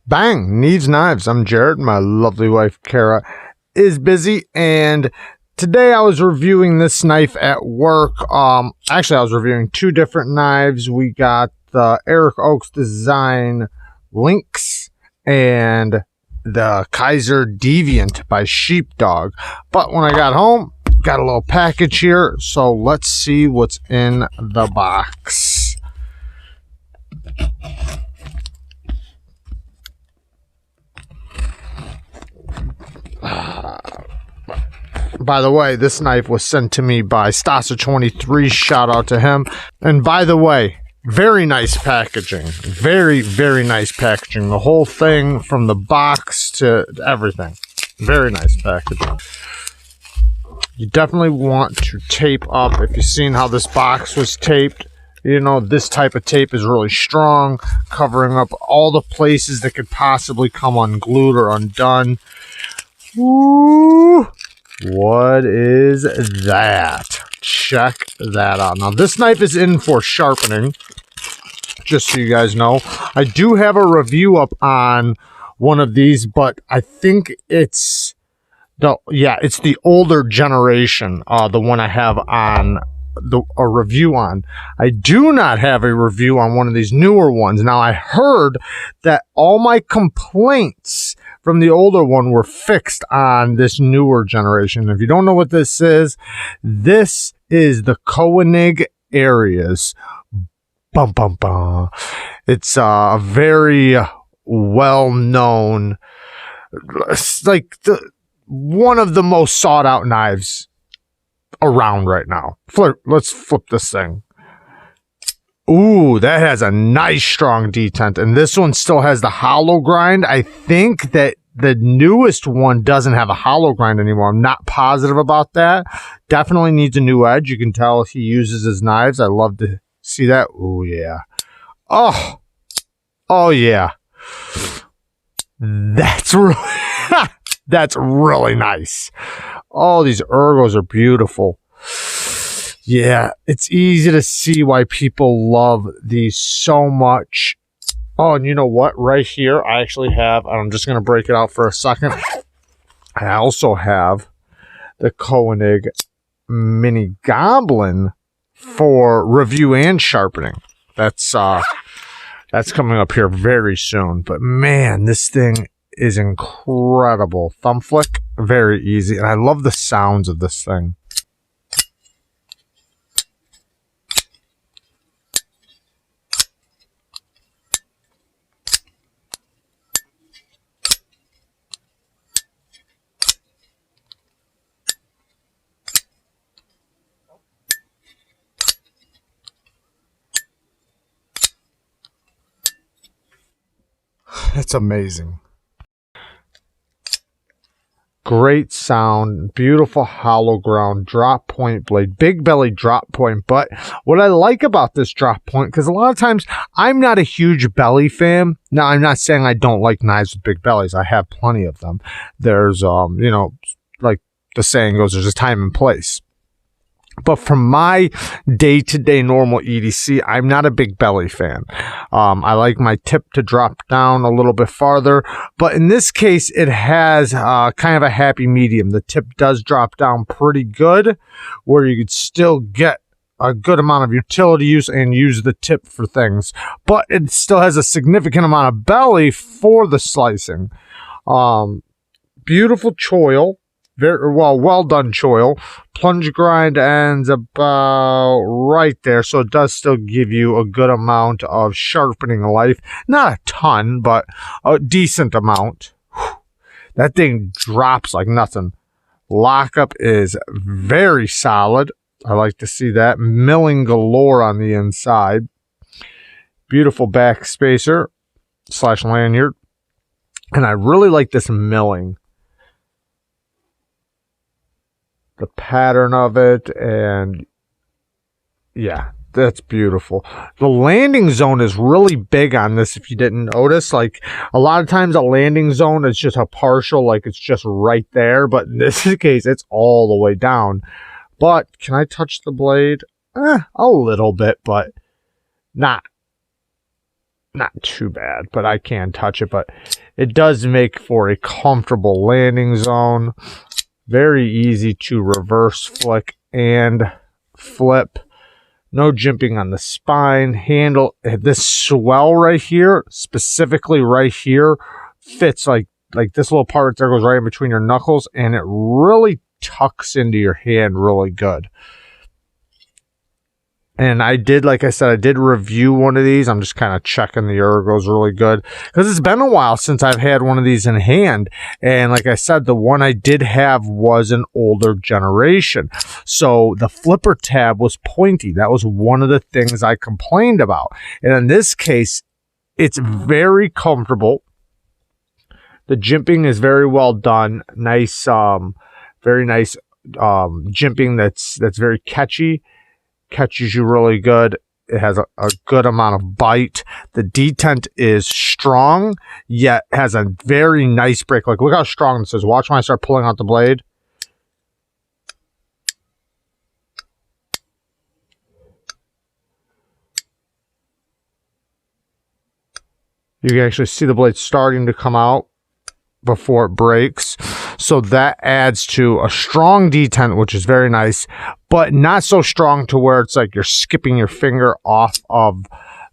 Bang! Neeves Knives. I'm Jared. My lovely wife, Kara, is busy. And today I was reviewing this knife at work. Actually, I was reviewing two different knives. We got the Eric Oaks Design Lynx and the Kaiser Deviant by Sheepdog. But when I got home, got a little package here. So let's see what's in the box. By the way, this knife was sent to me by Stasa23. Shout out to him. And by the way, very nice packaging. Very, very nice packaging. The whole thing from the box to everything. Very nice packaging. You definitely want to tape up. If you've seen how this box was taped, you know, this type of tape is really strong, covering up all the places that could possibly come unglued or undone. Ooh, what is that? Check that out. Now, this knife is in for sharpening, just so you guys know. I do have a review up on one of these, but I think it's it's the older generation, the one I have on a review on. I do not have a review on one of these newer ones. Now, I heard that all my complaints from the older one were fixed on this newer generation. If you don't know what this is the Koenig Arius. Bum, bum, bum. It's a very well-known, it's like one of the most sought-out knives around right now. Let's flip this thing. Ooh, that has a nice strong detent, and this one still has the hollow grind. I think that the newest one doesn't have a hollow grind anymore. I'm not positive about that. Definitely needs a new edge. You can tell he uses his knives. I love to see that. Ooh, yeah. Oh yeah. That's really that's really nice. Oh, these ergos are beautiful. Yeah, it's easy to see why people love these so much. Oh, and you know what? Right here, I actually have, I'm just going to break it out for a second. I also have the Koenig Mini Goblin for review and sharpening. That's coming up here very soon. But man, this thing is incredible. Thumb flick, very easy. And I love the sounds of this thing. It's amazing. Great sound, beautiful hollow ground, drop point blade, big belly drop point. But what I like about this drop point, because a lot of times I'm not a huge belly fan. Now, I'm not saying I don't like knives with big bellies. I have plenty of them. There's, you know, like the saying goes, there's a time and place. But from my day-to-day normal EDC, I'm not a big belly fan. I like my tip to drop down a little bit farther. But in this case, it has kind of a happy medium. The tip does drop down pretty good, where you could still get a good amount of utility use and use the tip for things. But it still has a significant amount of belly for the slicing. Beautiful choil. Very well done choil. Plunge grind ends about right there, so it does still give you a good amount of sharpening life. Not a ton, but a decent amount. Whew. That thing drops like nothing. Lockup is very solid. I like to see that. Milling galore on the inside. Beautiful back spacer / lanyard. And I really like this milling. The pattern of it, and yeah, that's beautiful. The landing zone is really big on this, if you didn't notice. Like, a lot of times a landing zone is just a partial, like it's just right there, but in this case, it's all the way down. But can I touch the blade? A little bit, but not not too bad, but I can touch it. But it does make for a comfortable landing zone. Very easy to reverse flick and flip. No jimping on the spine. Handle, this swell right here, specifically right here, fits like this little part there goes right in between your knuckles, and it really tucks into your hand really good. And I did, like I said, I did review one of these. I'm just kind of checking the ergos really good, because it's been a while since I've had one of these in hand. And like I said, the one I did have was an older generation. So the flipper tab was pointy. That was one of the things I complained about. And in this case, it's very comfortable. The jimping is very well done. Nice, very nice jimping that's very catchy. Catches you really good. It has a good amount of bite. The detent is strong, yet has a very nice break. Like, look how strong this is. Watch when I start pulling out the blade. You can actually see the blade starting to come out before it breaks. So that adds to a strong detent, which is very nice, but not so strong to where it's like you're skipping your finger off of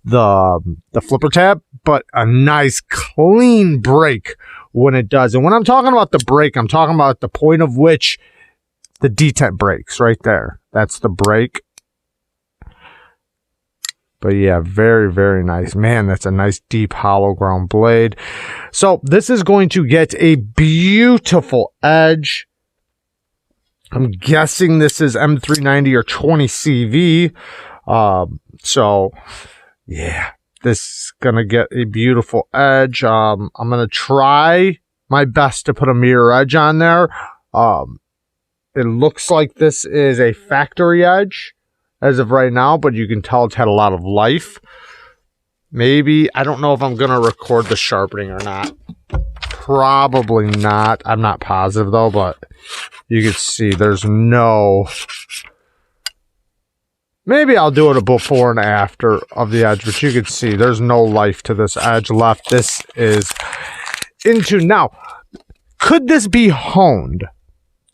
the flipper tab, but a nice clean break when it does. And when I'm talking about the break, I'm talking about the point of which the detent breaks right there. That's the break. But yeah, very, very nice. Man, that's a nice deep hollow ground blade. So this is going to get a beautiful edge. I'm guessing this is M390 or 20 CV. So yeah, this is going to get a beautiful edge. I'm going to try my best to put a mirror edge on there. It looks like this is a factory edge as of right now, but you can tell it's had a lot of life. Maybe, I don't know if I'm going to record the sharpening or not. Probably not. I'm not positive though, but you can see there's no... Maybe I'll do it a before and after of the edge, but you can see there's no life to this edge left. This is into... Now, could this be honed?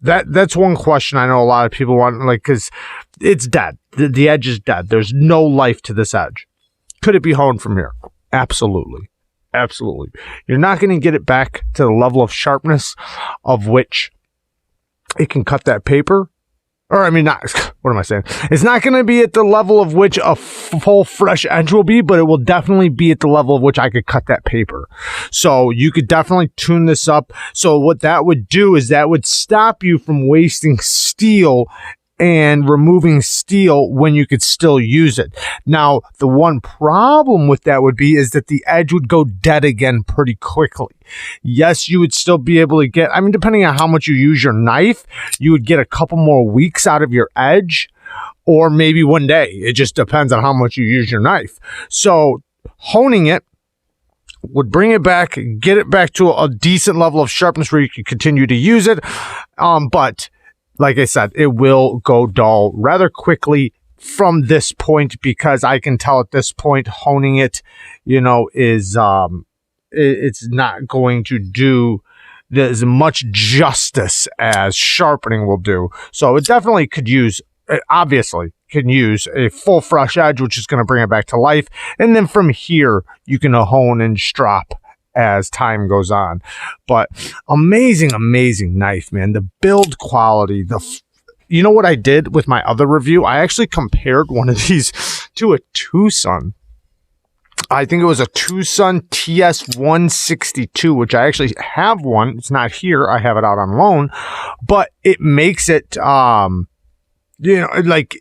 That's one question I know a lot of people want, like, because it's dead. The edge is dead. There's no life to this edge. Could it be honed from here? Absolutely. Absolutely. You're not going to get it back to the level of sharpness of which it can cut that paper. Or, I mean, not, what am I saying? It's not going to be at the level of which a full fresh edge will be, but it will definitely be at the level of which I could cut that paper. So you could definitely tune this up. So what that would do is that would stop you from wasting steel and removing steel when you could still use it. Now, the one problem with that would be is that the edge would go dead again pretty quickly. Yes, you would still be able to get, I mean, depending on how much you use your knife, you would get a couple more weeks out of your edge, or maybe one day. It just depends on how much you use your knife. So honing it would bring it back, get it back to a decent level of sharpness where you can continue to use it. But like I said, it will go dull rather quickly from this point, because I can tell at this point honing it, you know, is it's not going to do as much justice as sharpening will do. So it definitely could use, obviously can use a full fresh edge, which is going to bring it back to life. And then from here, you can hone and strop as time goes on. But amazing, amazing knife, man. The build quality, you know what I did with my other review? I actually compared one of these to a Tucson. I think it was a Tucson TS162, which I actually have one. It's not here. I have it out on loan, but it makes it, you know, like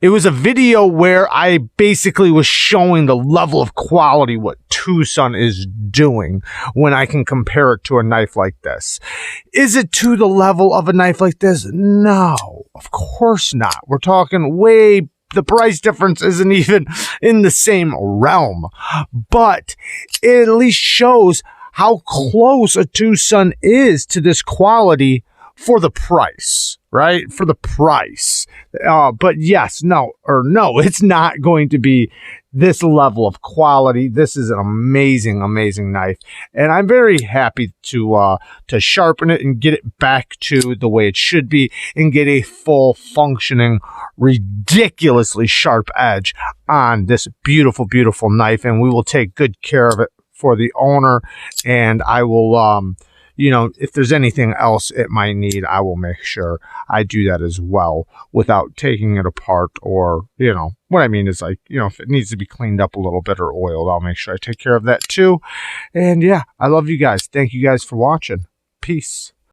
it was a video where I basically was showing the level of quality what Tucson is doing when I can compare it to a knife like this. Is it to the level of a knife like this? No, of course not. We're talking way, the price difference isn't even in the same realm, but it at least shows how close a Tucson is to this quality for the price, right? For the price. But yes, no, it's not going to be this level of quality. This is an amazing, amazing knife, and I'm very happy to sharpen it and get it back to the way it should be and get a full functioning, ridiculously sharp edge on this beautiful, beautiful knife. And we will take good care of it for the owner, and I will you know, if there's anything else it might need, I will make sure I do that as well without taking it apart. Or, you know, what I mean is, like, you know, if it needs to be cleaned up a little bit or oiled, I'll make sure I take care of that too. And yeah, I love you guys. Thank you guys for watching. Peace.